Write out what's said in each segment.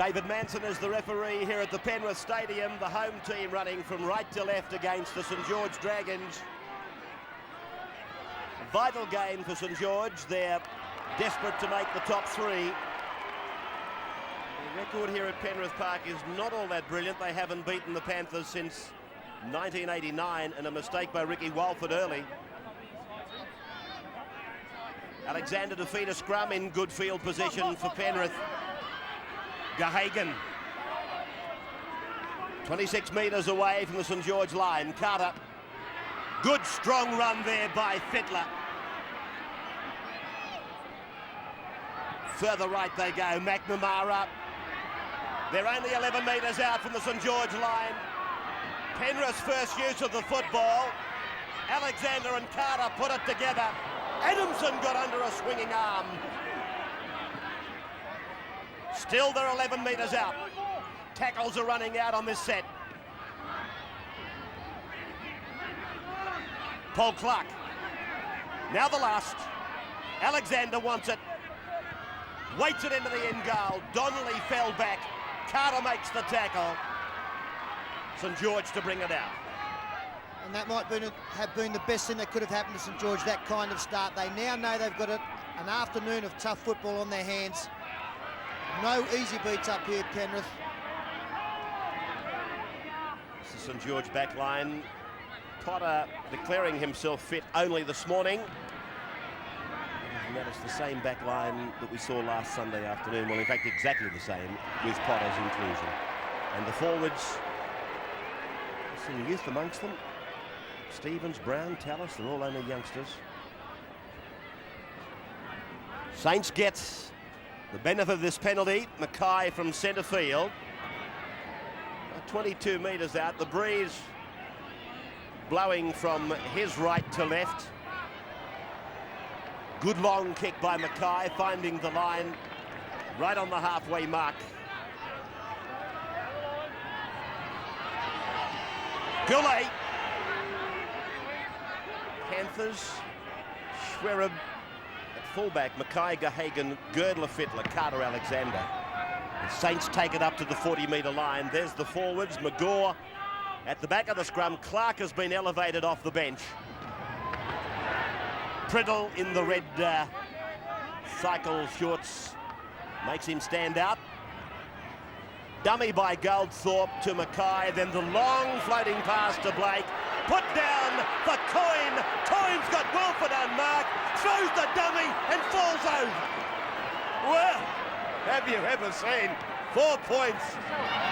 David Manson is the referee here at the Penrith Stadium. The home team running from right to left against the St George Dragons. Vital game for St George. They're desperate to make the top three. The record here at Penrith Park is not all that brilliant. They haven't beaten the Panthers since 1989, and a mistake by Ricky Walford early. Alexander to feed a scrum in good field position for Penrith. Gahagan, 26 metres away from the St George line. Carter, good strong run there by Fittler. Further right they go. McNamara, they're only 11 metres out from the St George line. Penrith's first use of the football. Alexander and Carter put it together. Adamson got under a swinging arm. Still they're 11 metres out. Tackles are running out on this set. Paul Clark. Now the last. Alexander wants it. Waits it into the end goal. Donnelly fell back. Carter makes the tackle. St George to bring it out. And that might have been the best thing that could have happened to St George, that kind of start. They now know they've got an afternoon of tough football on their hands. No easy beats up here, Penrith. This is St George back line. Potter declaring himself fit only this morning. And that is the same back line that we saw last Sunday afternoon. Well, in fact, exactly the same with Potter's inclusion. And the forwards, some youth amongst them. Stevens, Brown, Tallis, they're all only youngsters. Saints gets the benefit of this penalty. Mackay from centre field. 22 metres out. The breeze blowing from his right to left. Good long kick by Mackay, finding the line right on the halfway mark. Goulet. Panthers, Schwerab at fullback, Mackay, Gahagan, Girdler, Fittler, Carter, Alexander. The Saints take it up to the 40-metre line. There's the forwards, McGaw at the back of the scrum. Clark has been elevated off the bench. Priddle in the red cycle shorts makes him stand out. Dummy by Goldthorpe to Mackay, then the long floating pass to Blake. Put down for Coyne. Coyne's got Wilford unmarked, throws the dummy and falls over. Well, have you ever seen 4 points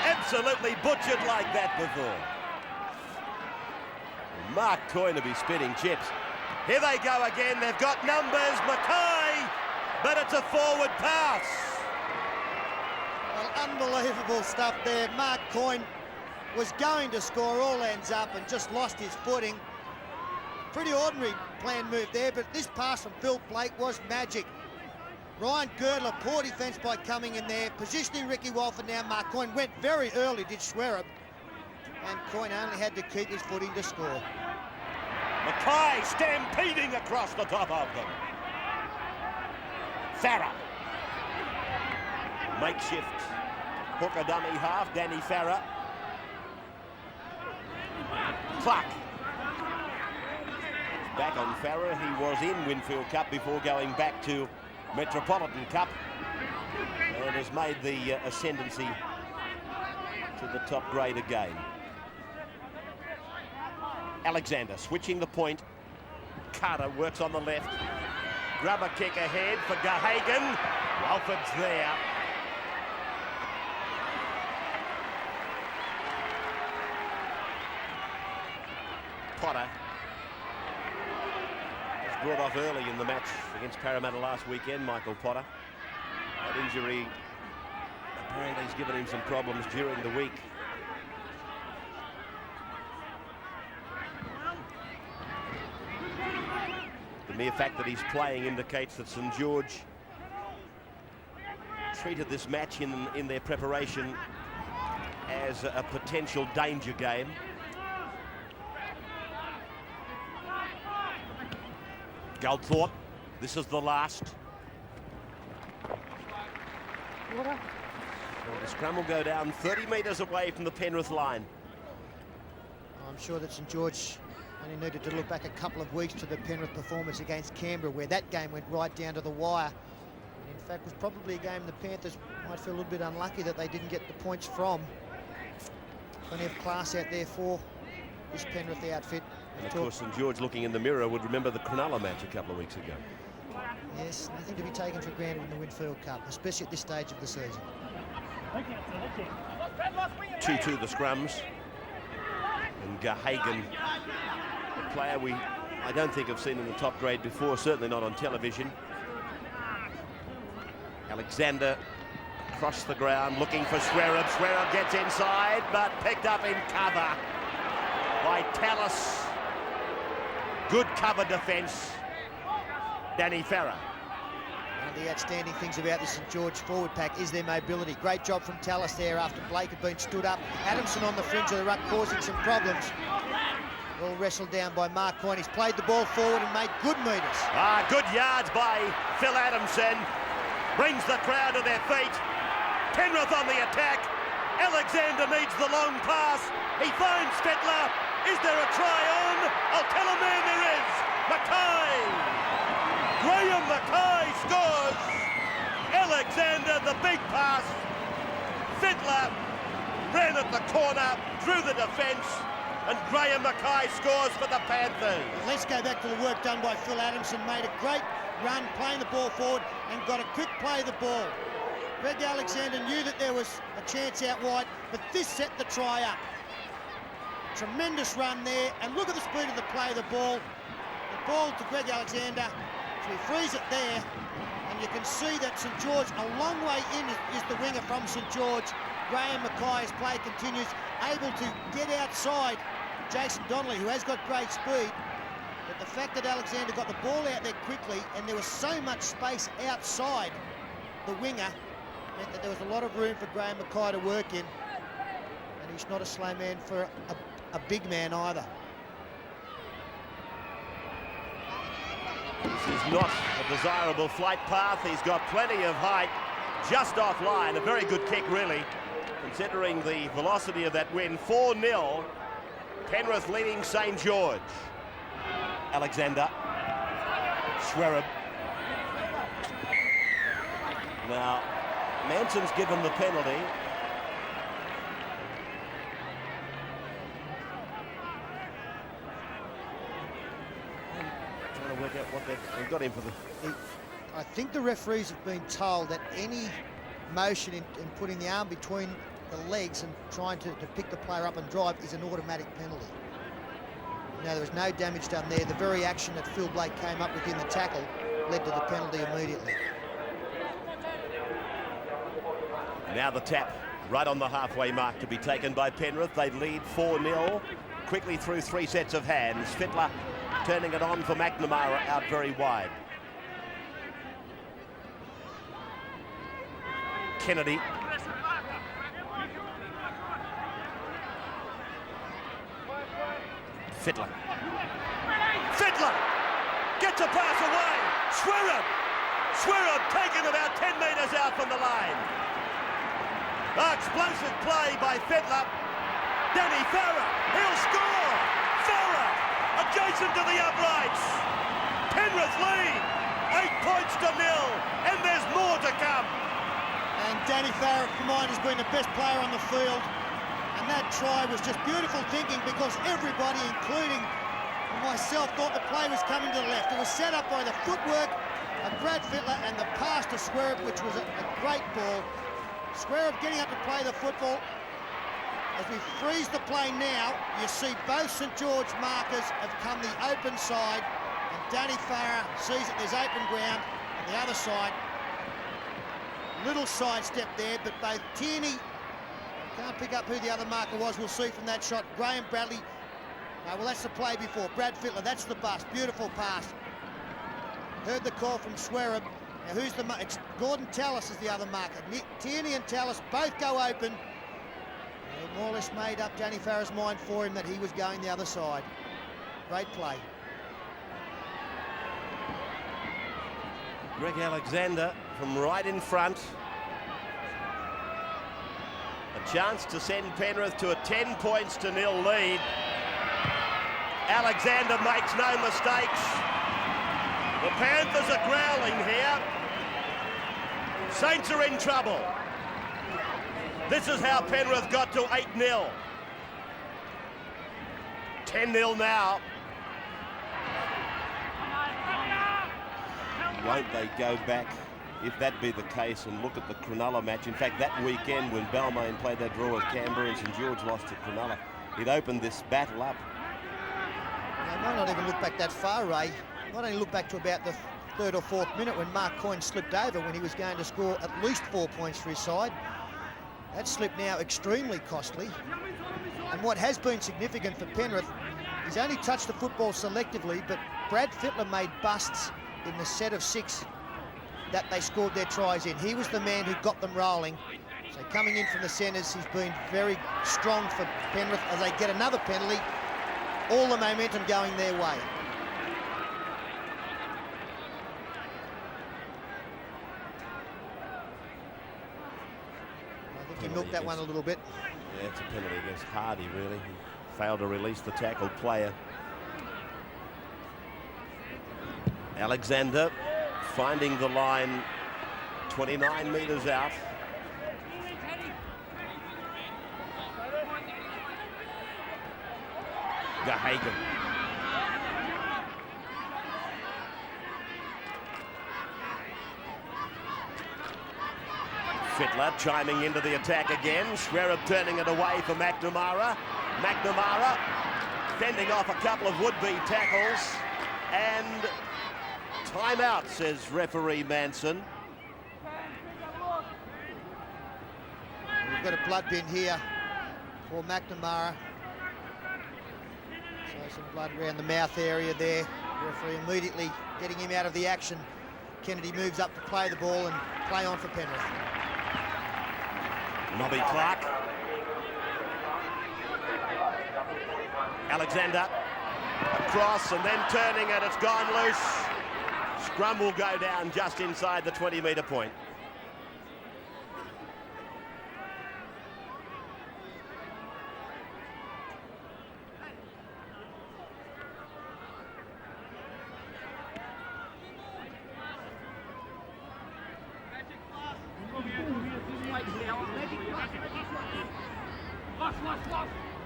absolutely butchered like that before? Mark Coyne to be spitting chips. Here they go again. They've got numbers. Mackay, but it's a forward pass. Well, unbelievable stuff there. Mark Coyne was going to score, all ends up, and just lost his footing. Pretty ordinary plan move there, but this pass from Phil Blake was magic. Ryan Girdler, poor defence by coming in there, positioning Ricky Walford now. Mark Coyne went very early, did Schwerab, and Coyne only had to keep his footing to score. Mackay stampeding across the top of them. Farah. Makeshift hooker dummy half, Danny Farah. Clark. Back on Farah. He was in Winfield Cup before going back to Metropolitan Cup and has made the ascendancy to the top grade again. Alexander switching the point. Carter works on the left. Grubber kick ahead for Gahagan. Walford's there. Potter was brought off early in the match against Parramatta last weekend, Michael Potter. That injury apparently has given him some problems during the week. The mere fact that he's playing indicates that St George treated this match in their preparation as a potential danger game. Goldthorpe, this is the last. Well, the scrum will go down 30 metres away from the Penrith line. I'm sure that St George only needed to look back a couple of weeks to the Penrith performance against Canberra, where that game went right down to the wire. And in fact, was probably a game the Panthers might feel a little bit unlucky that they didn't get the points from. Plenty of class out there for this Penrith outfit. And of course, St George, looking in the mirror, would remember the Cronulla match a couple of weeks ago. Yes, nothing to be taken for granted in the Winfield Cup, especially at this stage of the season. 2-2 the scrums. And Gahagan, a player I don't think have seen in the top grade before, certainly not on television. Alexander across the ground, looking for Swerab. Swerab gets inside, but picked up in cover by Tallis. Good cover defence, Danny Farah. One of the outstanding things about the St George forward pack is their mobility. Great job from Tallis there after Blake had been stood up. Adamson on the fringe of the ruck causing some problems. All wrestled down by Mark Coyne. He's played the ball forward and made good metres. Good yards by Phil Adamson. Brings the crowd to their feet. Penrith on the attack. Alexander needs the long pass. He finds Fittler. Is there a try on? I'll tell a man there is. Mackay. Graham Mackay scores. Alexander, the big pass. Fittler ran at the corner, through the defence, and Graham Mackay scores for the Panthers. Let's go back to the work done by Phil Adamson. Made a great run, playing the ball forward, and got a quick play of the ball. Greg Alexander knew that there was a chance out wide, but this set the try up. Tremendous run there, and look at the speed of the play of the ball. The ball to Greg Alexander, so he frees it there, and you can see that St George, a long way in is the winger from St George. Graham Mackay's play continues, able to get outside Jason Donnelly, who has got great speed. But the fact that Alexander got the ball out there quickly, and there was so much space outside the winger, meant that there was a lot of room for Graham Mackay to work in. And he's not a slow man for a big man either. This is not a desirable flight path. He's got plenty of height, just offline. A very good kick, really, considering the velocity of that win. 4-0, Penrith leading St George. Alexander, Swerab. Now, Manson's given the penalty. Trying to work out what they've got him for the... I think the referees have been told that any motion in putting the arm between the legs and trying to pick the player up and drive is an automatic penalty. Now, there was no damage done there. The very action that Phil Blake came up with in the tackle led to the penalty immediately. Now the tap right on the halfway mark to be taken by Penrith. They lead 4-0, quickly through 3 sets of hands. Fittler turning it on for McNamara out very wide. Kennedy. Fittler. Fittler gets a pass away. Swerab taken about 10 metres out from the line. Explosive play by Fittler. Danny Farah, he'll score. Farah adjacent to the uprights. Penrith lead 8 points to 0, and there's more to come. And Danny Farah, for mine, has been the best player on the field. And that try was just beautiful thinking, because everybody, including myself, thought the play was coming to the left. It was set up by the footwork of Brad Fittler and the pass to Swerab, which was a great ball. Swerab getting up to play the football. As we freeze the play now, you see both St George markers have come the open side, and Danny Farah sees that there's open ground on the other side. Little sidestep there, but both Tierney, can't pick up who the other marker was, we'll see from that shot. Graham Bradley, well, that's the play before. Brad Fittler, that's the bust, beautiful pass. Heard the call from Swerab. Now who's the marker? It's Gordon Tallis is the other marker. Tierney and Tallis both go open. They more or less made up Danny Farah's mind for him that he was going the other side. Great play. Greg Alexander from right in front. Chance to send Penrith to a 10-0 lead. Alexander makes no mistakes. The Panthers are growling here. Saints are in trouble. This is how Penrith got to 8-0. 10-0 now. Won't they go back, if that be the case, and look at the Cronulla match? In fact, that weekend when Balmain played that draw with Canberra and St George lost to Cronulla, it opened this battle up. They might not even look back that far, Ray. Might only look back to about the 3rd or 4th minute when Mark Coyne slipped over when he was going to score at least 4 points for his side. That slip now extremely costly. And what has been significant for Penrith, he's only touched the football selectively, but Brad Fittler made busts in the set of 6 that they scored their tries in. He was the man who got them rolling. So coming in from the centres, he's been very strong for Penrith as they get another penalty. All the momentum going their way. I think he milked that one a little bit. Yeah, it's a penalty against Hardy, really. He failed to release the tackled player. Alexander finding the line 29 metres out. Gahagan. Fittler chiming into the attack again. Schwereb turning it away for McNamara. McNamara fending off a couple of would-be tackles. And timeout, says referee Manson. We've got a blood bin here for McNamara. So some blood around the mouth area there. Referee immediately getting him out of the action. Kennedy moves up to play the ball and play on for Penrith. Nobby Clark. Alexander across and then turning, and it's gone loose. Scrum will go down just inside the 20-metre point.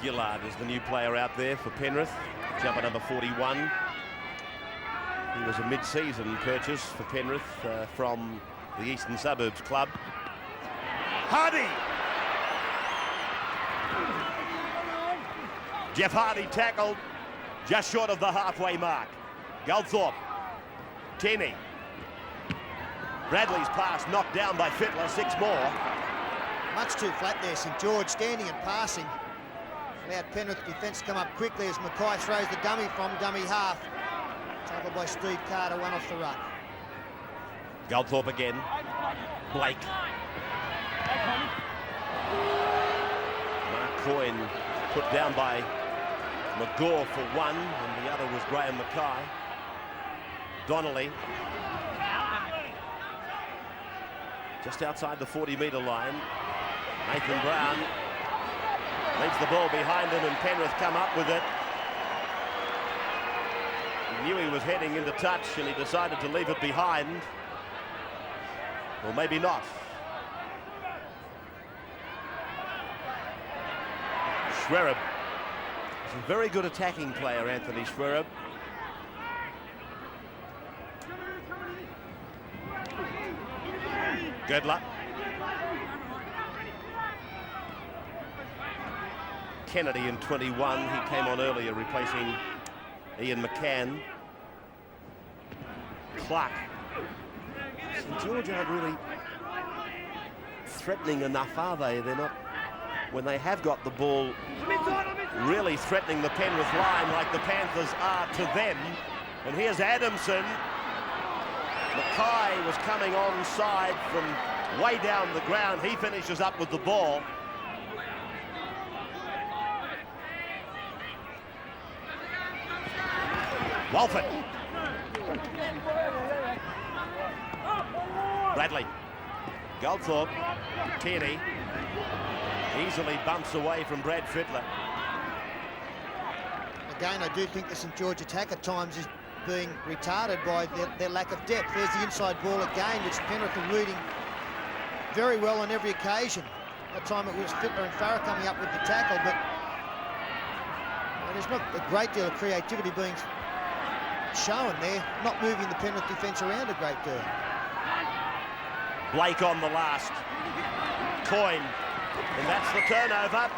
Gillard is the new player out there for Penrith, jumper number 41. He was a mid-season purchase for Penrith from the Eastern Suburbs club. Hardy! Jeff Hardy tackled just short of the halfway mark. Goldthorpe. Tenney. Bradley's pass knocked down by Fittler, 6 more. Much too flat there, St George standing and passing. Allowed Penrith defence to come up quickly as Mackay throws the dummy from dummy half. Tackled by Steve Carter, one off the ruck. Goldthorpe again. Blake. Mark Coyne put down by McGaw for 1, and the other was Graham Mackay. Donnelly. Just outside the 40-metre line. Nathan Brown leaves the ball behind him, and Penrith come up with it. He knew he was heading into touch, and he decided to leave it behind. Or maybe not. Schwereb. He's a very good attacking player, Anthony Schwereb. Girdler. Kennedy in 21. He came on earlier replacing Ian McCann. Clark. St George aren't really threatening enough, are they? They're not, when they have got the ball, really threatening the Penrith line like the Panthers are to them. And here's Adamson. Mackay was coming onside from way down the ground. He finishes up with the ball. Walford. Bradley. Goldthorpe, Tierney, easily bumps away from Brad Fittler. Again, I do think the St George attack at times is being retarded by their lack of depth. There's the inside ball again, which Penrith are rooting very well on every occasion. That time it was Fittler and Farah coming up with the tackle, but there's not a great deal of creativity being shown there, not moving the Penrith defence around a great deal. Blake on the last. Coyne, and that's the turnover.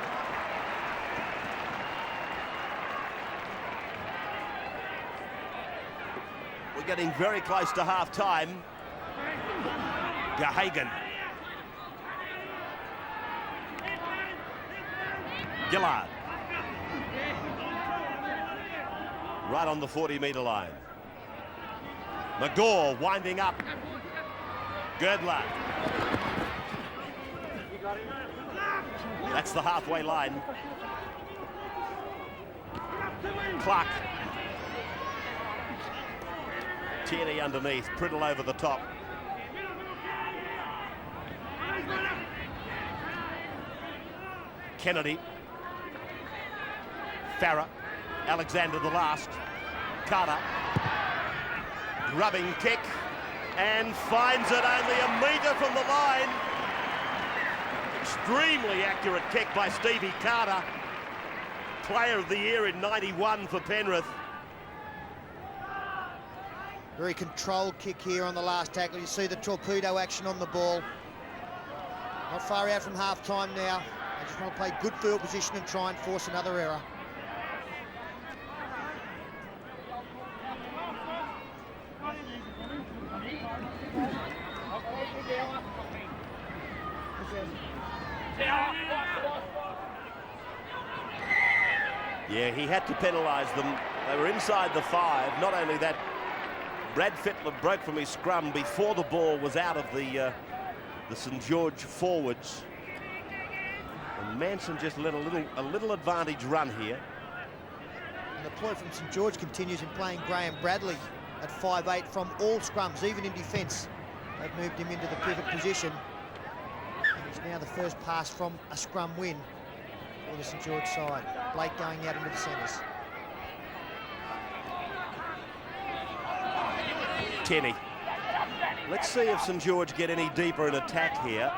We're getting very close to half-time. Gahagan. Gillard. Right on the 40-metre line. McGaw winding up. Girdler. That's the halfway line. Clark. Tierney underneath, Priddle over the top. Kennedy. Farah. Alexander the last. Carter. Grubbing kick. And finds it only a metre from the line. Extremely accurate kick by Stevie Carter. Player of the year in '91 for Penrith. Very controlled kick here on the last tackle. You see the torpedo action on the ball. Not far out from half-time now. They just want to play good field position and try and force another error. Yeah, he had to penalise them. They were inside the 5. Not only that, Brad Fittler broke from his scrum before the ball was out of the St George forwards. And Manson just let a little advantage run here. And the ploy from St George continues in playing Graham Bradley at 5'8" from all scrums, even in defence. They've moved him into the pivot position. And it's now the first pass from a scrum win for the St George side. Blake going out into the centres. Tierney. Let's see if St George get any deeper in attack here.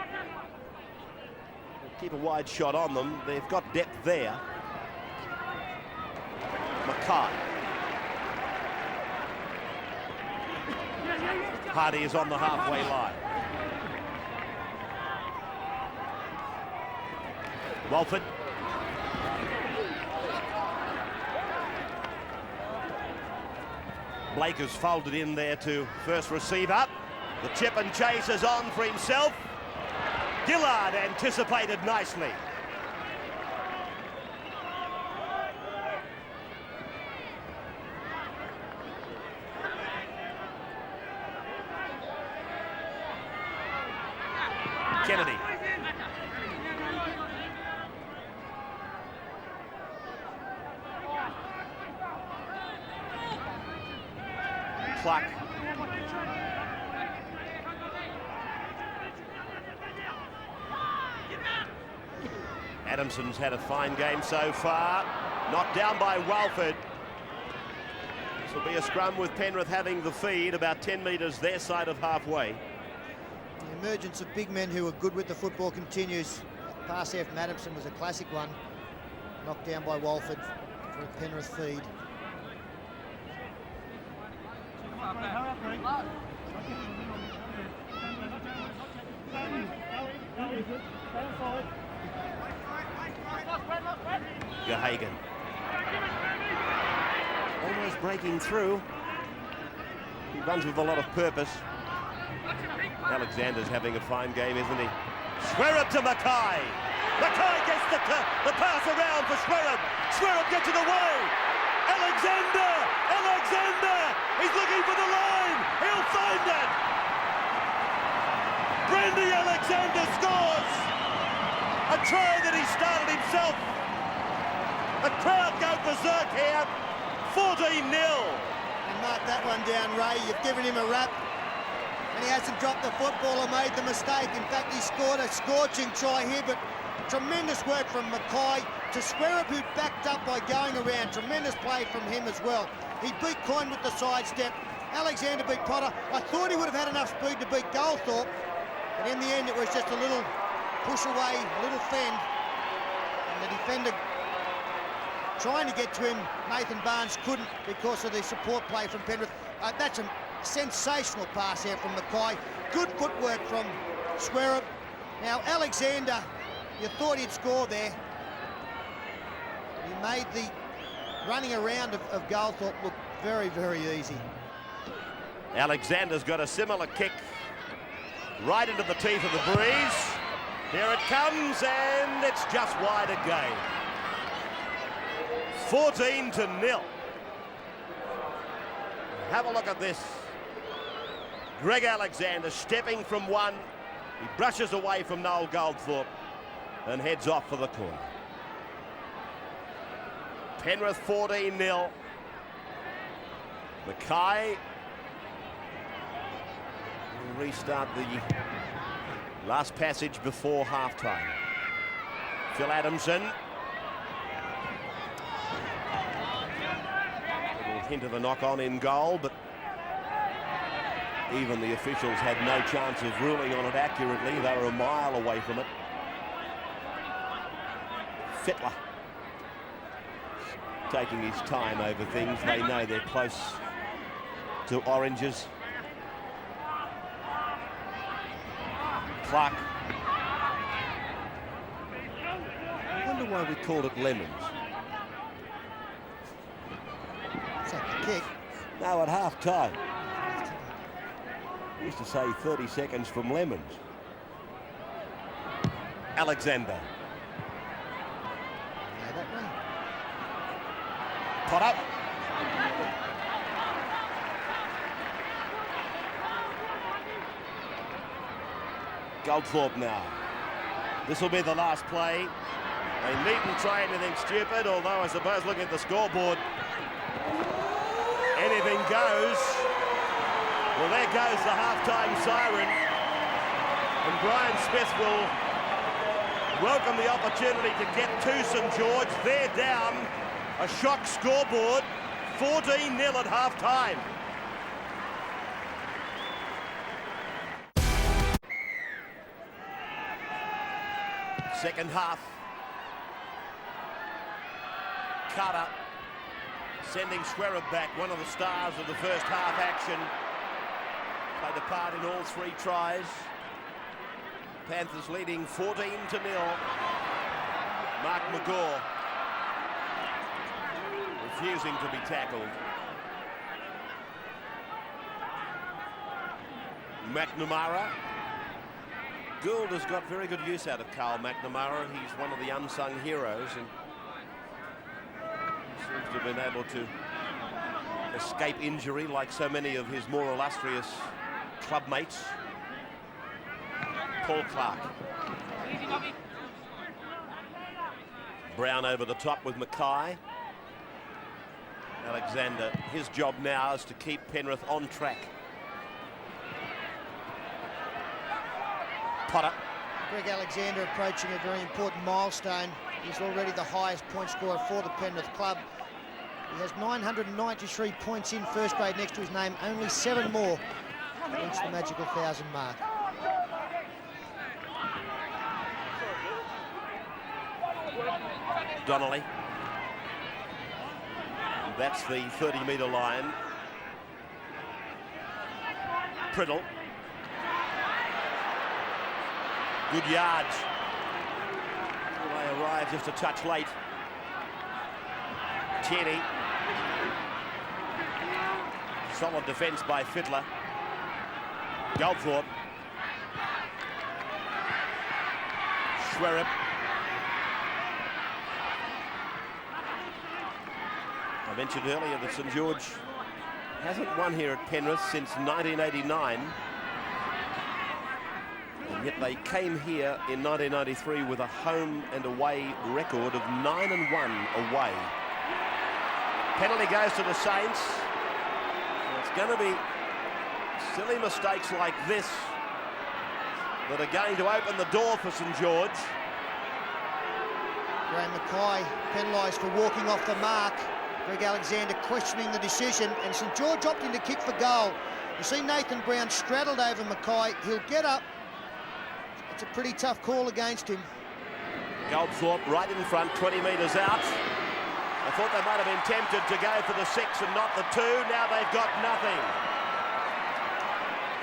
Keep a wide shot on them. They've got depth there. Mackay. Hardy is on the halfway line. Walford. Blake has folded in there to first receiver. The chip and chase is on for himself. Gillard anticipated nicely. Kennedy. Clark. Adamson's had a fine game so far. Knocked down by Walford. This will be a scrum with Penrith having the feed about 10 metres their side of halfway. The emergence of big men who are good with the football continues. That pass there from Adamson was a classic one. Knocked down by Walford for a Penrith feed. Gahagan. Almost breaking through. He runs with a lot of purpose. Alexander's having a fine game, isn't he? Swerup to Mackay. Mackay gets the pass around for Swerup. Swerup gets it away. Alexander! Alexander! He's looking for the line. He'll find it. Brandy Alexander scores. A try that he started himself. The crowd go berserk here. 14-0. And mark that one down, Ray. You've given him a rap. and he hasn't dropped the football or made the mistake. In fact, he scored a scorching try here, but tremendous work from Mackay to Swearup, who backed up by going around. Tremendous play from him as well. He beat Coyne with the sidestep. Alexander beat Potter. I thought he would have had enough speed to beat Goldthorpe, but in the end it was just a little push away, a little fend, and the defender trying to get to him, Nathan Barnes, couldn't because of the support play from Penrith. That's a sensational pass here from Mackay. Good footwork from Swearup. Now Alexander, you thought he'd score there. He made the running around of Goldthorpe look very, very easy. Alexander's got a similar kick right into the teeth of the breeze. Here it comes, and it's just wide again. 14-0. Have a look at this. Greg Alexander stepping from one. He brushes away from Noel Goldthorpe and heads off for the corner. Penrith 14-0. Mackay will restart the last passage before half-time. Phil Adamson. A little hint of a knock-on in goal, but even the officials had no chance of ruling on it accurately. They were a mile away from it. Fittler taking his time over things. They know they're close to oranges. Clark. I wonder why we called it lemons. Is that the kick? No, at half time. Used to say 30 seconds from lemons. Alexander. No, that way. Potter. Goldthorpe now. This will be the last play. They needn't try anything stupid, although I suppose looking at the scoreboard, anything goes. Well, there goes the half-time siren, and Brian Smith will welcome the opportunity to get to St George. They're down. A shock scoreboard, 14-0 at half-time. Second half. Carter sending Swearup back, one of the stars of the first half action. Played a part in all three tries. Panthers leading 14-0. Mark McGaw refusing to be tackled. McNamara. Gould has got very good use out of Carl McNamara. He's one of the unsung heroes and seems to have been able to escape injury like so many of his more illustrious clubmates. Paul Clark. Brown over the top with Mackay. Alexander, his job now is to keep Penrith on track. Potter. Greg Alexander approaching a very important milestone. He's already the highest point scorer for the Penrith club. He has 993 points in first grade next to his name, only 7 more to reach the magical 1,000 mark. Donnelly. That's the 30-metre line. Priddle. Good yards. They arrive just a touch late. Tierney. Solid defence by Fittler. Goldthorpe. Swearup. I mentioned earlier that St George hasn't won here at Penrith since 1989. And yet they came here in 1993 with a home and away record of 9-1 away. Penalty goes to the Saints. It's going to be Silly mistakes like this that are going to open the door for St George. Graham Mackay penalised for walking off the mark. Greg Alexander questioning the decision, and St George opting to kick for goal. You see Nathan Brown straddled over Mackay. He'll get up. It's a pretty tough call against him. Goldthorpe right in front, 20 metres out. I thought they might have been tempted to go for the 6 and not the 2. Now they've got nothing.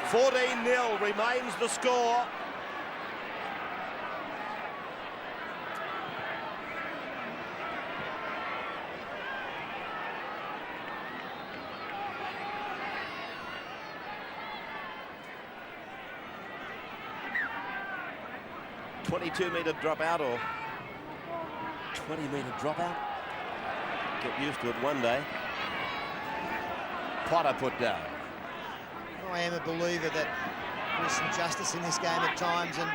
14-0 remains the score. ...22-metre dropout or 20-metre dropout. Get used to it one day. Potter put down. I am a believer that there's some justice in this game at times, and I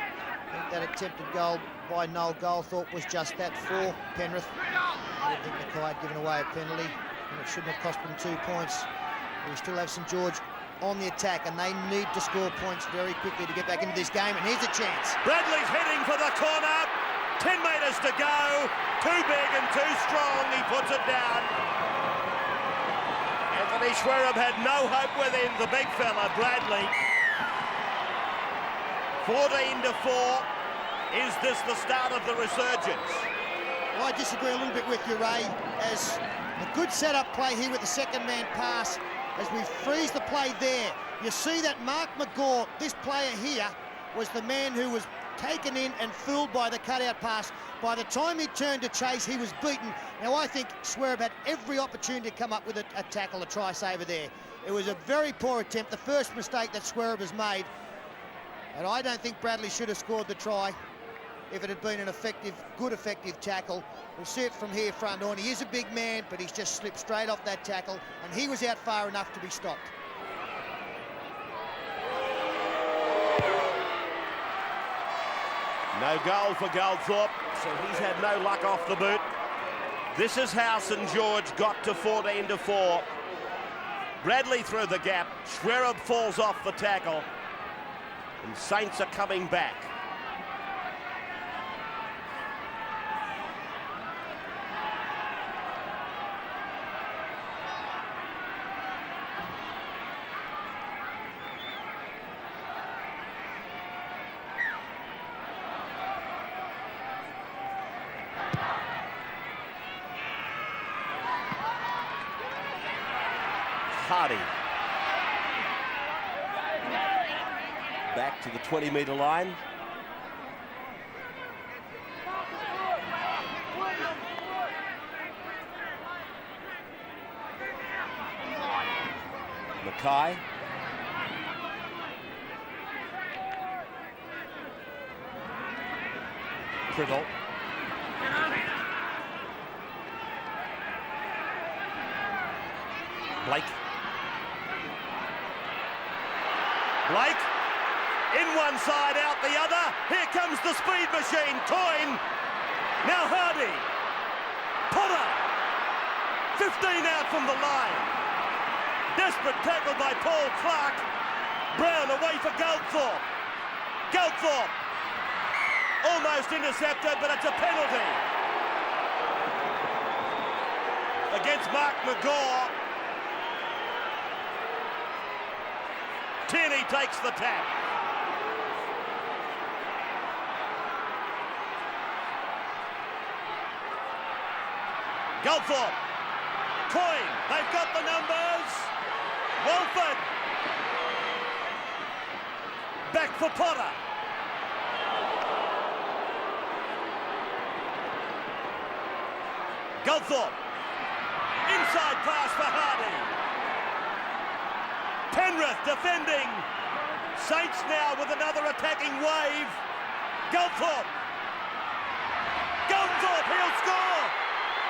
think that attempted goal by Noel Goldthorpe was just that for Penrith. I don't think Mackay had given away a penalty, and it shouldn't have cost them 2 points. We still have St George on the attack, and they need to score points very quickly to get back into this game, and here's a chance. Bradley's heading for the corner. 10 metres to go. Too big and too strong. He puts it down. Anthony Schwerab had no hope with him, the big fella, Bradley. 14-4. Is this the start of the resurgence? Well, I disagree a little bit with you, Ray, as a good setup play here with the second man pass. As we freeze the play there, you see that Mark McGaw, this player here, was the man who was taken in and fooled by the cutout pass. By the time he turned to chase, he was beaten. Now, I think Schwerab had every opportunity to come up with a tackle, a try saver there. It was a very poor attempt, the first mistake that Schwerab has made. And I don't think Bradley should have scored the try if it had been an good effective tackle. We'll see it from here front on. He is a big man, but he's just slipped straight off that tackle, and he was out far enough to be stopped. No goal for Goldthorpe, so he's had no luck off the boot. This is how St George got to 14-4. Bradley through the gap, Schwerab falls off the tackle, and Saints are coming back. Hardy. Back to the 20-metre line. Mackay. Priddle. Blake. Blake, in one side, out the other. Here comes the speed machine, Toyne. Now Hardy. Potter. 15 out from the line. Desperate tackle by Paul Clark. Brown away for Goldthorpe. Goldthorpe. Almost intercepted, but it's a penalty. Against Mark McGaw. Tierney takes the tap. Goldthorpe. Coyne. They've got the numbers. Walford. Back for Potter. Goldthorpe. Inside pass for Hardy. Penrith defending. Saints now with another attacking wave. Goldthorpe. Goldthorpe, he'll score.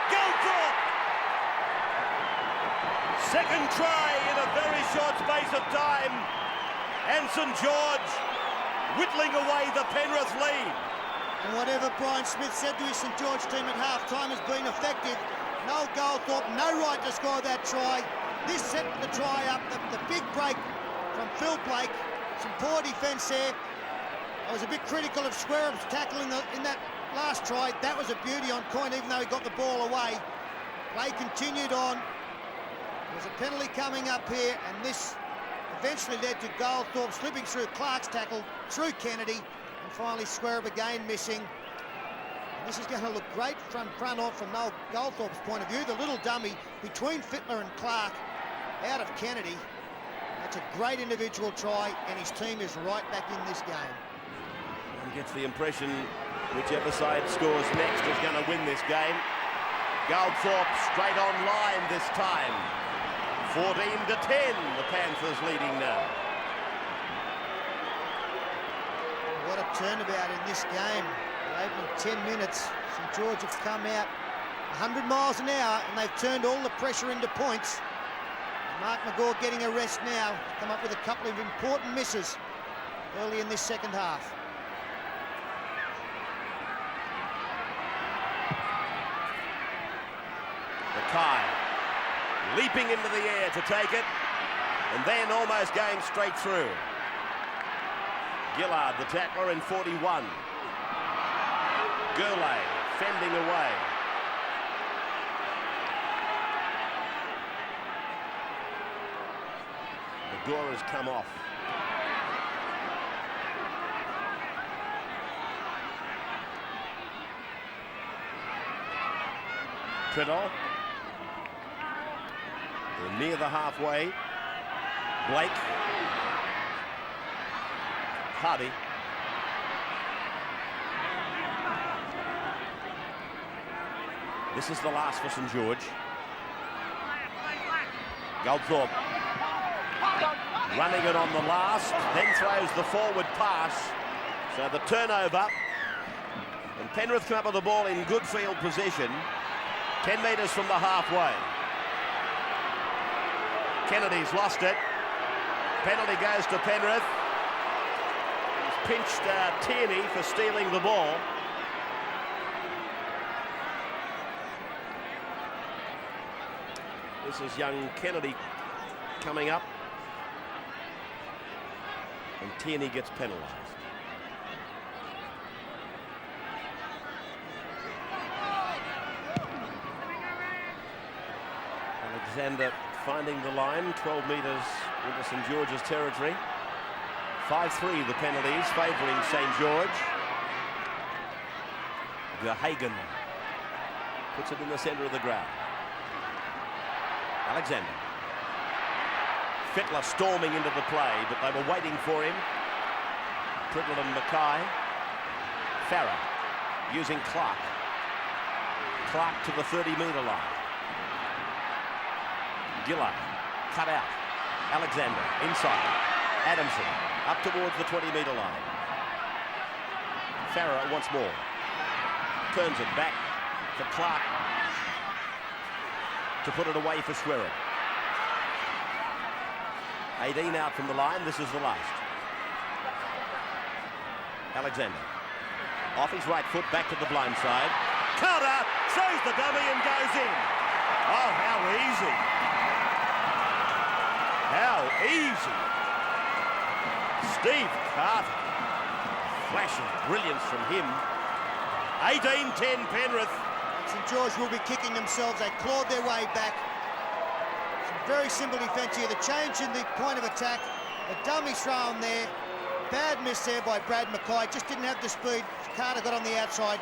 Goldthorpe. Second try in a very short space of time. And St George whittling away the Penrith lead. And whatever Brian Smith said to his St George team at half-time has been effective. Noel Goldthorpe, no right to score that try. This set the try up, the big break from Phil Blake. Some poor defence there. I was a bit critical of Swearup's tackle in that last try. That was a beauty on Coyne, even though he got the ball away. Play continued on. There's a penalty coming up here, and this eventually led to Goldthorpe slipping through Clark's tackle, through Kennedy, and finally Swearup again missing. And this is going to look great from front on from Noel Goldthorpe's point of view. The little dummy between Fittler and Clark out of Kennedy. That's a great individual try, and his team is right back in this game. And gets the impression whichever side scores next is going to win this game. Goldthorpe straight on line this time. 14-10, the Panthers leading now. What a turnabout in this game. The opening 10 minutes, St George have come out 100 miles an hour, and they've turned all the pressure into points. Mark McGaw getting a rest now, come up with a couple of important misses early in this second half. Mackay leaping into the air to take it, and then almost going straight through. Gillard, the tackler, in 41. Gurley fending away. Magora's come off. Priddle. They're near the halfway. Blake. Hardy. This is the last for St George. Goldthorpe running it on the last, then throws the forward pass. So the turnover. And Penrith come up with the ball in good field position. 10 metres from the halfway. Kennedy's lost it. Penalty goes to Penrith. He's pinched Tierney for stealing the ball. This is young Kennedy coming up. And Tierney gets penalised. Alexander finding the line, 12 metres into St George's territory. 5-3 the penalties favouring St George. Verhagen puts it in the centre of the ground. Alexander. Fittler storming into the play, but they were waiting for him. Priddle and Mackay. Farah using Clark. Clark to the 30-metre line. Gillard cut out. Alexander inside. Adamson up towards the 20-metre line. Farah once more. Turns it back for Clark to put it away for Swearup. 18 out from the line. This is the last. Alexander off his right foot back to the blind side. Carter throws the dummy and goes in. Oh, how easy. How easy. Steve Carter. Flash of brilliance from him. 18-10 Penrith. St George will be kicking themselves. They clawed their way back. Some very simple defence here. The change in the point of attack. The dummy thrown there. Bad miss there by Brad Mackay. Just didn't have the speed. Carter got on the outside.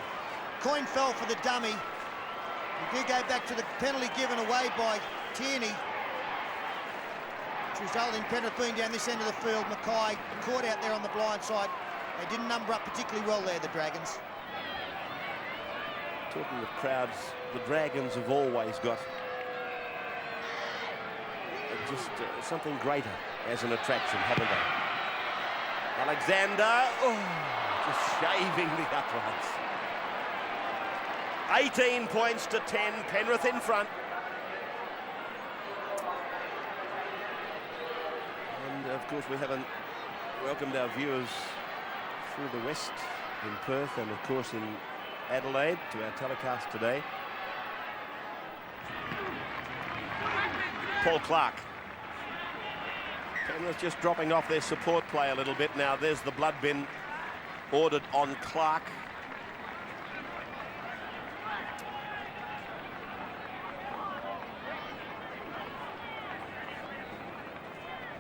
Coyne fell for the dummy. We do go back to the penalty given away by Tierney, which resulted in Penrith being down this end of the field. Mackay caught out there on the blind side. They didn't number up particularly well there, the Dragons. Talking of crowds, the Dragons have always got just something greater as an attraction, haven't they? Alexander, just shaving the uprights. 18 points to 10, Penrith in front. And of course we haven't welcomed our viewers through the west in Perth and of course in Adelaide to our telecast today. Paul Clark Penrith just dropping off their support play a little bit now. There's the blood bin ordered on Clark.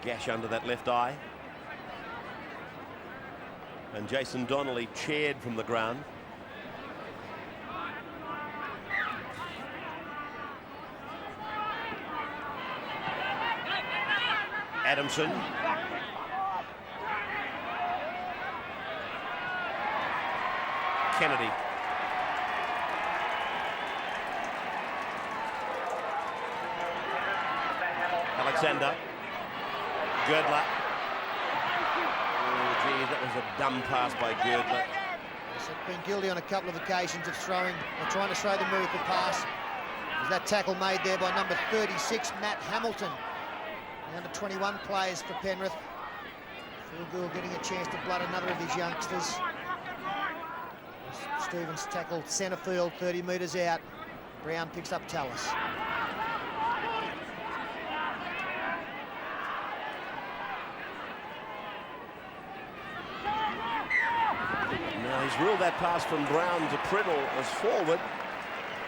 Gash under that left eye. And Jason Donnelly cheered from the ground. Adamson. Kennedy. Alexander. Girdler. Oh, gee, that was a dumb pass by Girdler. He's been guilty on a couple of occasions of trying to throw the miracle pass. There's that tackle made there by number 36, Matt Hamilton. The under 21 players for Penrith. Phil Gould getting a chance to blood another of his youngsters. Stevens tackled centre field, 30 metres out. Brown picks up Tallis. Now he's ruled that pass from Brown to Priddle as forward.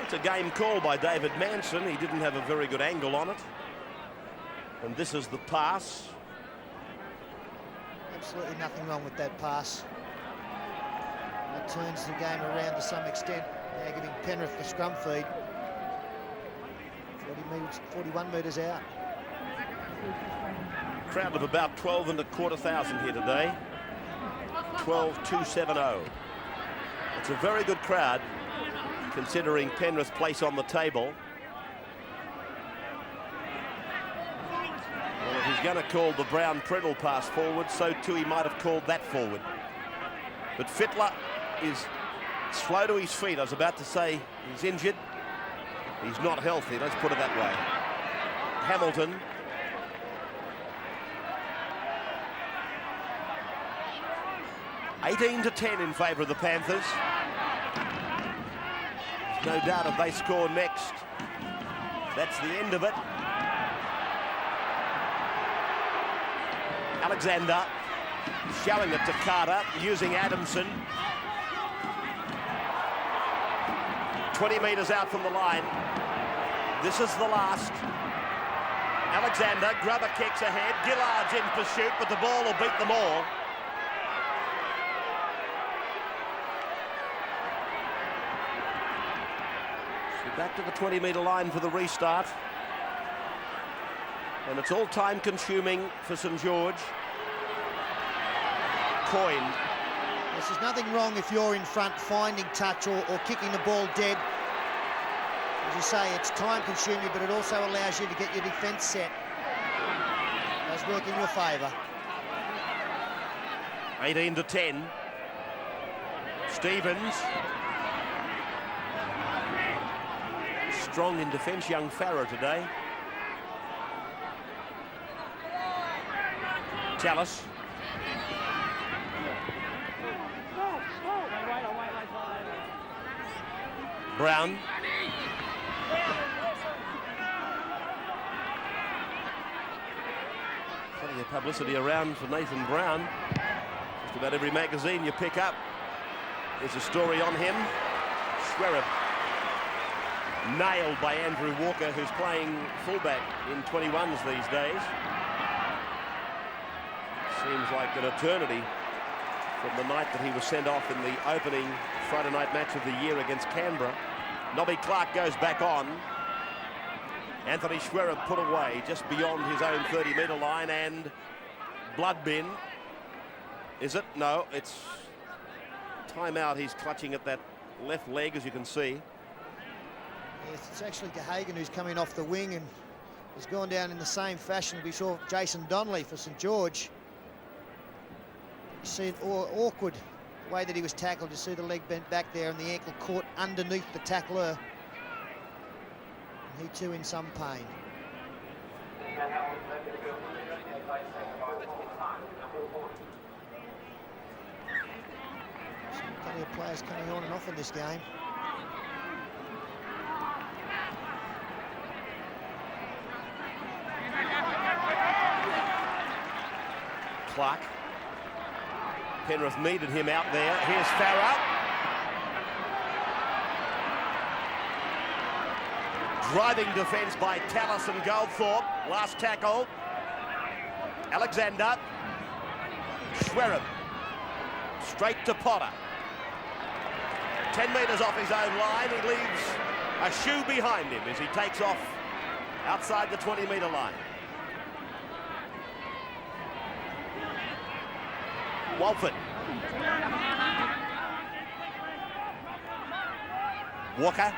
It's a game call by David Manson. He didn't have a very good angle on it. And this is the pass. Absolutely nothing wrong with that pass. That turns the game around to some extent. Now giving Penrith the scrum feed. 41 metres out. Crowd of about 12,250 here today. 12,270. It's a very good crowd considering Penrith's place on the table. Well, if he's going to call the Brown-Priddle pass forward, so too he might have called that forward. But Fittler is slow to his feet. I was about to say he's injured. He's not healthy, let's put it that way. Hamilton. (18-10) in favour of the Panthers. There's no doubt if they score next, that's the end of it. Alexander showing it to Carter, using Adamson. 20 metres out from the line. This is the last. Alexander, grubber kicks ahead. Gillard's in pursuit, but the ball will beat them all. So back to the 20-metre line for the restart. And it's all time-consuming for St George. Coined. There's nothing wrong if you're in front finding touch or kicking the ball dead. As you say, it's time-consuming, but it also allows you to get your defence set. It does work in your favour. 18-10. Stevens. Strong in defence, young Farrer today. Tallis. Brown. Plenty of publicity around for Nathan Brown. Just about every magazine you pick up, there's a story on him. Schwerer nailed by Andrew Walker, who's playing fullback in 21s these days. Seems like an eternity from the night that he was sent off in the opening Friday night match of the year against Canberra. Nobby Clark goes back on. Anthony Schwerer put away just beyond his own 30-metre line, and blood bin. Is it? No, it's timeout. He's clutching at that left leg, as you can see. Yes, it's actually Gahagan who's coming off the wing and has gone down in the same fashion we saw Jason Donnelly for St George. You see an awkward way that he was tackled. You see the leg bent back there and the ankle caught underneath the tackler. And he too in some pain. Plenty of players coming on and off in this game. Clark. Penrith needed him out there. Here's Farrow. Driving defence by Tallis and Goldthorpe. Last tackle. Alexander. Schwerin. Straight to Potter. 10 metres off his own line. He leaves a shoe behind him as he takes off outside the 20-metre line. Walford. Walker.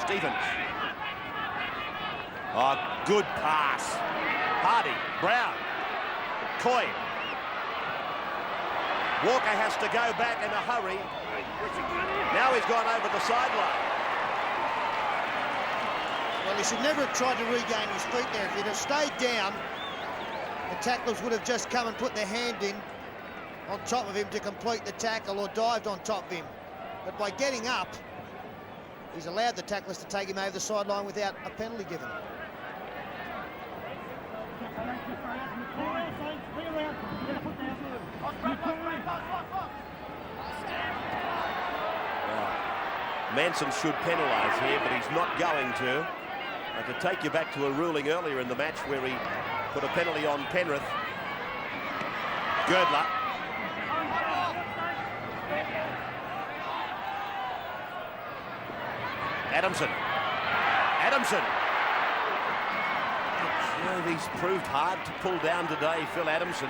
Stevens. Oh, good pass. Hardy. Brown. Coyne. Walker has to go back in a hurry. Now he's gone over the sideline. Well, he should never have tried to regain his feet there. If he'd have stayed down, the tacklers would have just come and put their hand in on top of him to complete the tackle or dived on top of him. But by getting up, he's allowed the tacklers to take him over the sideline without a penalty given. Manson should penalise here, but he's not going to. I could take you back to a ruling earlier in the match where he put a penalty on Penrith. Girdler. Adamson. Adamson. He's proved hard to pull down today, Phil Adamson.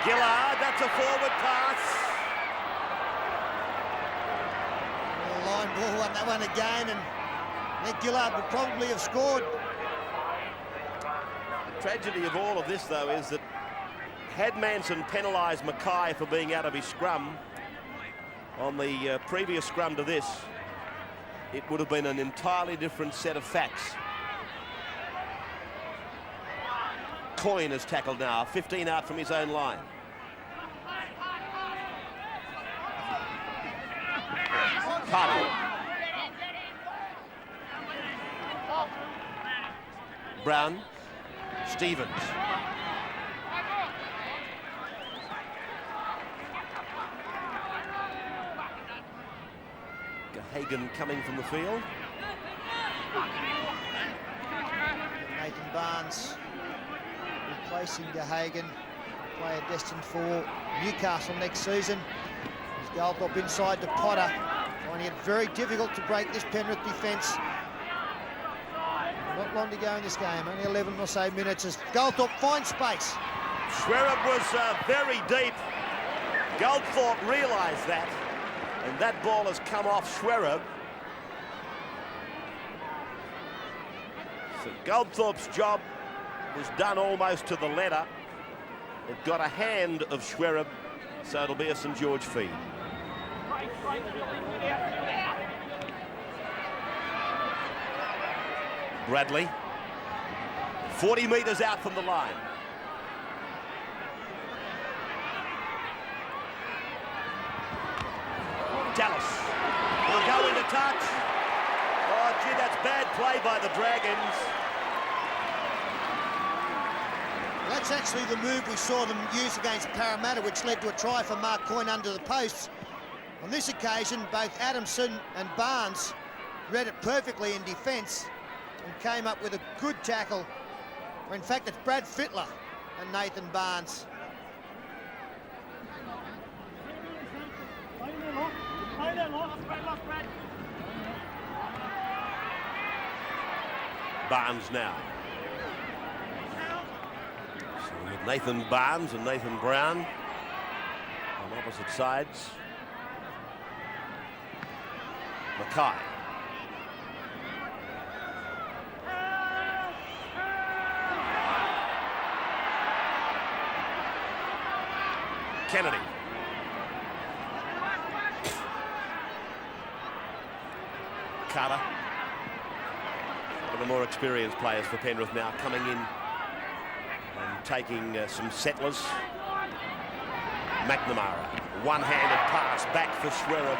Gillard, that's a forward pass. Line ball won that one again, and Nick Gillard would probably have scored. The tragedy of all of this, though, is that had Manson penalised Mackay for being out of his scrum on the previous scrum to this, it would have been an entirely different set of facts. Coyne is tackled now, 15 out from his own line. Carter. Brown. Stevens. Hagen coming from the field. Nathan Barnes replacing Gahagan, player destined for Newcastle next season. His Goldthorpe inside to Potter, finding it very difficult to break this Penrith defence. Not long to go in this game, only 11 or so minutes as Goldthorpe finds space. Schwerin was very deep. Goldthorpe realised that, and that ball has come off Schwerin. So Goldthorpe's job was done almost to the letter. It got a hand of Schwerin, so it'll be a St George feed. Bradley, 40 metres out from the line. Tallis will go into touch. Oh, gee, that's bad play by the Dragons. That's actually the move we saw them use against Parramatta, which led to a try for Mark Coyne under the posts. On this occasion, both Adamson and Barnes read it perfectly in defence and came up with a good tackle. Or in fact, it's Brad Fittler and Nathan Barnes. Barnes now. So with Nathan Barnes and Nathan Brown on opposite sides. Mackay. Kennedy. Carter. One of the more experienced players for Penrith now coming in and taking some settlers. McNamara. One-handed pass back for Schwerin.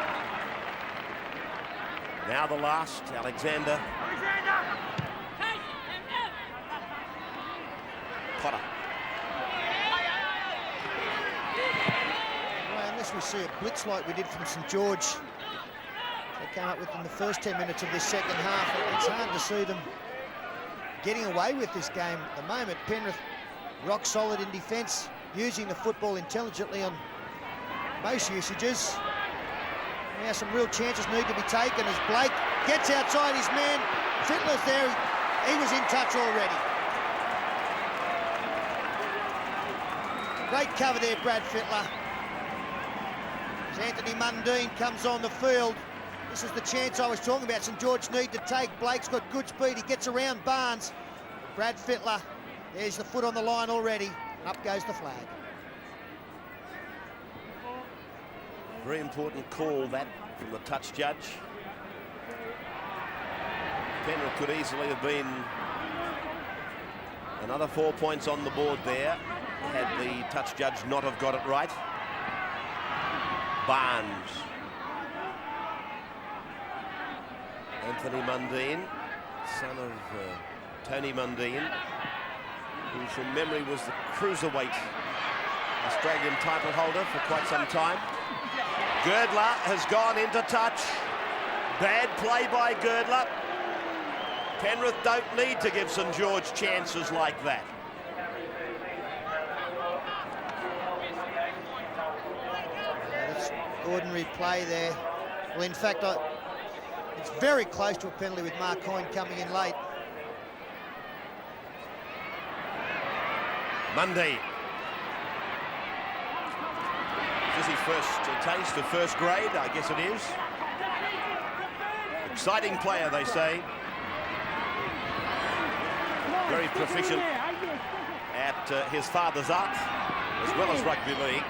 Now the last, Alexander see a blitz like we did from St George they came up with in the first 10 minutes of this second half. It's hard to see them getting away with this game at the moment. Penrith rock solid in defence, using the football intelligently on most usages. Now some real chances need to be taken as Blake gets outside his man. Fittler's there, he was in touch already. Great cover there, Brad Fittler. As Anthony Mundine comes on the field, this is the chance I was talking about. St George need to take. Blake's got good speed, he gets around Barnes. Brad Fittler, there's the foot on the line already. Up goes the flag. Very important call that from the touch judge. Penrith could easily have been another 4 points on the board there had the touch judge not have got it right. Barnes. Anthony Mundine, son of Tony Mundine, who from memory was the cruiserweight Australian title holder for quite some time. Girdler has gone into touch. Bad play by Girdler. Penrith don't need to give St George chances like that. That's ordinary play there. Well, in fact, it's very close to a penalty with Mark Coyne coming in late. Mundy. Is this his first taste of first grade? I guess it is. Exciting player, they say. Very proficient at his father's art, as well as rugby league.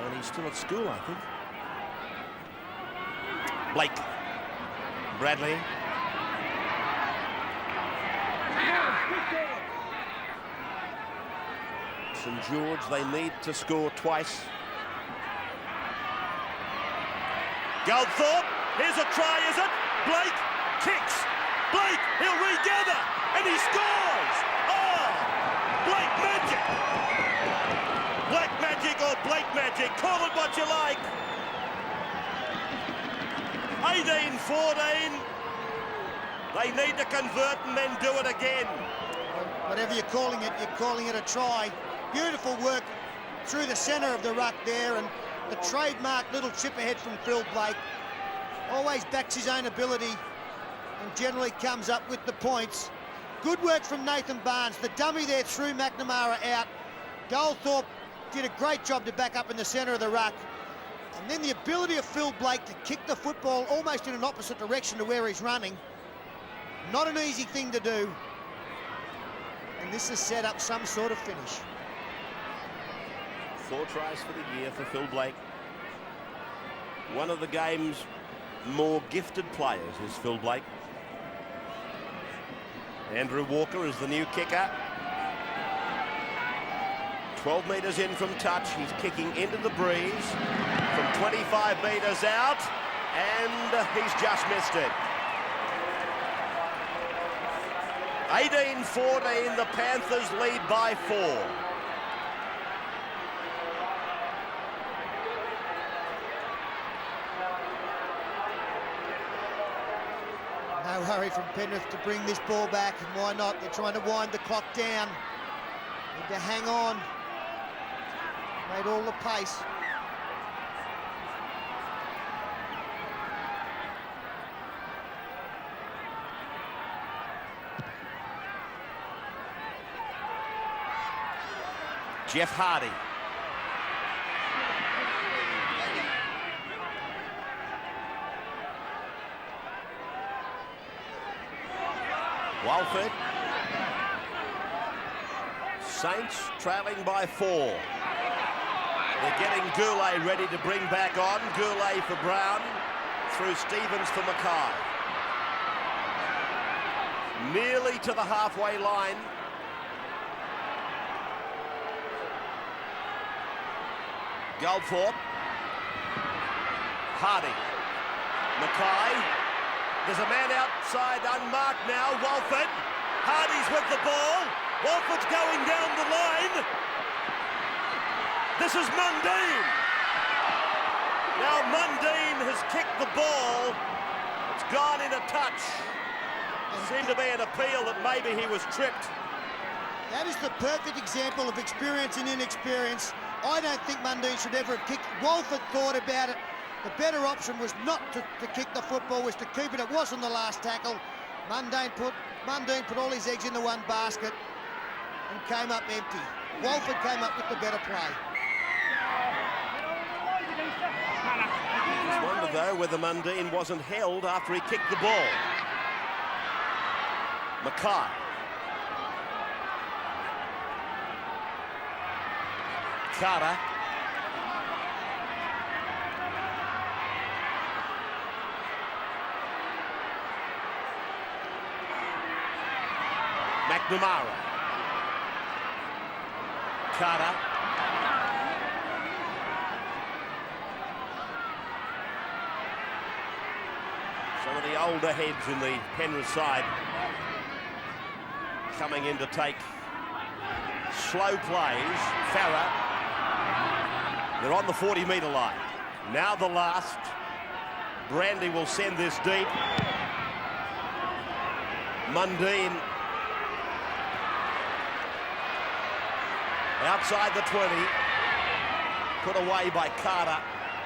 And he's still at school, I think. Blake. Bradley. St George, they need to score twice. Goldthorpe, here's a try, is it? Blake kicks. Blake, he'll regather, and he scores! Oh, Blake magic! Black magic or Blake magic, call it what you like. 18-14. They need to convert and then do it again. Whatever you're calling it a try. Beautiful work through the centre of the ruck there, and the trademark little chip ahead from Phil Blake. Always backs his own ability and generally comes up with the points. Good work from Nathan Barnes. The dummy there threw McNamara out. Goldthorpe did a great job to back up in the centre of the ruck. And then the ability of Phil Blake to kick the football almost in an opposite direction to where he's running. Not an easy thing to do. And this has set up some sort of finish. 4 tries for the year for Phil Blake. One of the game's more gifted players is Phil Blake. Andrew Walker is the new kicker. 12 metres in from touch. He's kicking into the breeze from 25 metres out, and he's just missed it. 18-14, the Panthers lead by 4. No hurry from Penrith to bring this ball back, and why not? They're trying to wind the clock down. Need to hang on. Made all the pace. Jeff Hardy. Walford. Saints trailing by 4. They're getting Goulet ready to bring back on. Goulet for Brown. Through Stevens for Mackay. Nearly to the halfway line. Goldthorpe. Hardy. Mackay. There's a man outside unmarked now. Walford. Hardy's with the ball. Walford's going down the line. This is Mundine. Now Mundine has kicked the ball. It's gone in a touch. Seemed to be an appeal that maybe he was tripped. That is the perfect example of experience and inexperience. I don't think Mundine should ever have kicked. Walford thought about it. The better option was not to kick the football, was to keep it. It wasn't the last tackle. Mundine put all his eggs in the one basket and came up empty. Walford came up with the better play. Just wonder, though, whether Mundine wasn't held after he kicked the ball. Mackay. Carter. McNamara. Carter. Some of the older heads in the Penrith side coming in to take slow plays. Farah. They're on the 40-metre line. Now the last. Brandy will send this deep. Mundine outside the 20. Put away by Carter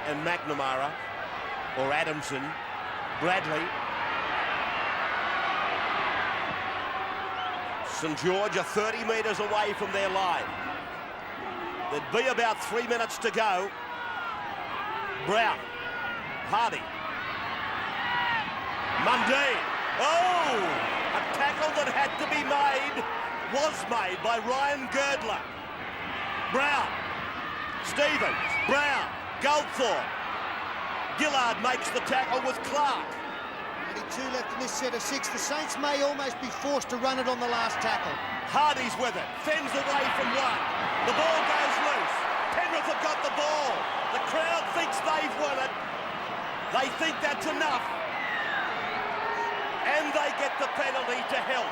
and McNamara, or Adamson. Bradley. St George are 30 metres away from their line. There'd be about 3 minutes to go. Brown. Hardy. Mundine. Oh! A tackle that had to be made was made by Ryan Girdler. Brown. Stevens. Brown. Goldthorpe. Gillard makes the tackle with Clark. 82 left in this set of 6. The Saints may almost be forced to run it on the last tackle. Hardy's with it. Fends away from one. The ball goes loose. Penrith have got the ball. The crowd thinks they've won it. They think that's enough. And they get the penalty to help.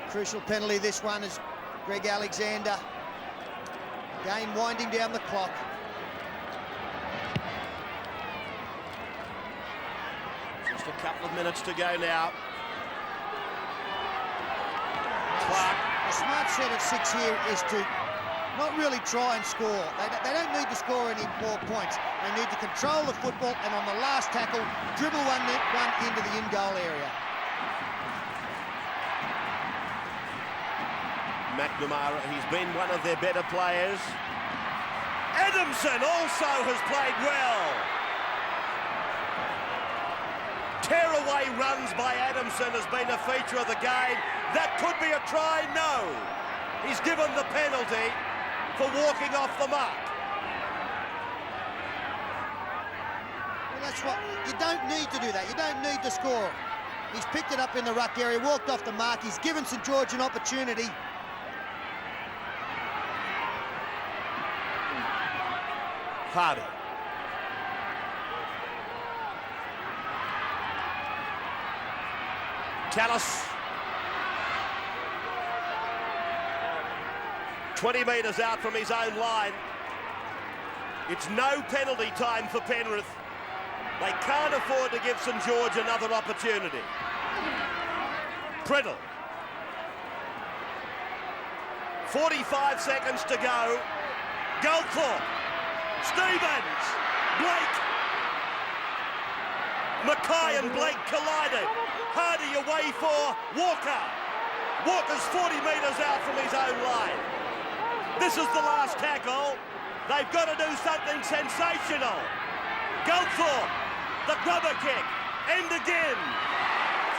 Crucial penalty, this one, is Greg Alexander. Game winding down the clock. Just a couple of minutes to go now. Clark. A smart set of 6 here is to not really try and score. They don't need to score any more points. They need to control the football and on the last tackle, dribble one into the in-goal area. McNamara, he's been one of their better players. Adamson also has played well. Tearaway runs by Adamson has been a feature of the game. That could be a try, no. He's given the penalty for walking off the mark. Well, that's what, you don't need to do that. You don't need to score. He's picked it up in the ruck area, walked off the mark. He's given St George an opportunity. Hardy. Tallis. 20 metres out from his own line. It's no penalty time for Penrith. They can't afford to give St George another opportunity. Priddle. 45 seconds to go. Goldthorpe. Stevens, Blake. Mackay and Blake collided. Hardy away for Walker. Walker's 40 metres out from his own line. This is the last tackle. They've got to do something sensational. Goldthorpe, the grubber kick, and again.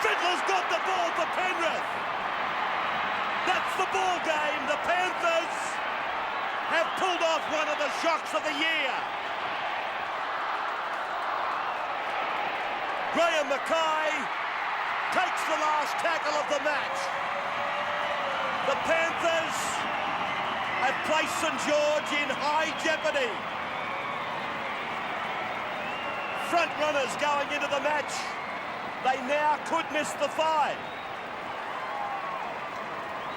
Fiddler's got the ball for Penrith. That's the ball game. The Panthers have pulled off one of the shocks of the year. Graham Mackay takes the last tackle of the match. The Panthers have placed St George in high jeopardy. front runners going into the match. They now could miss the 5.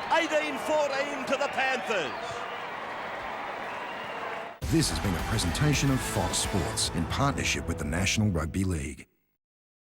18-14 to the Panthers. This has been a presentation of Fox Sports in partnership with the National Rugby League.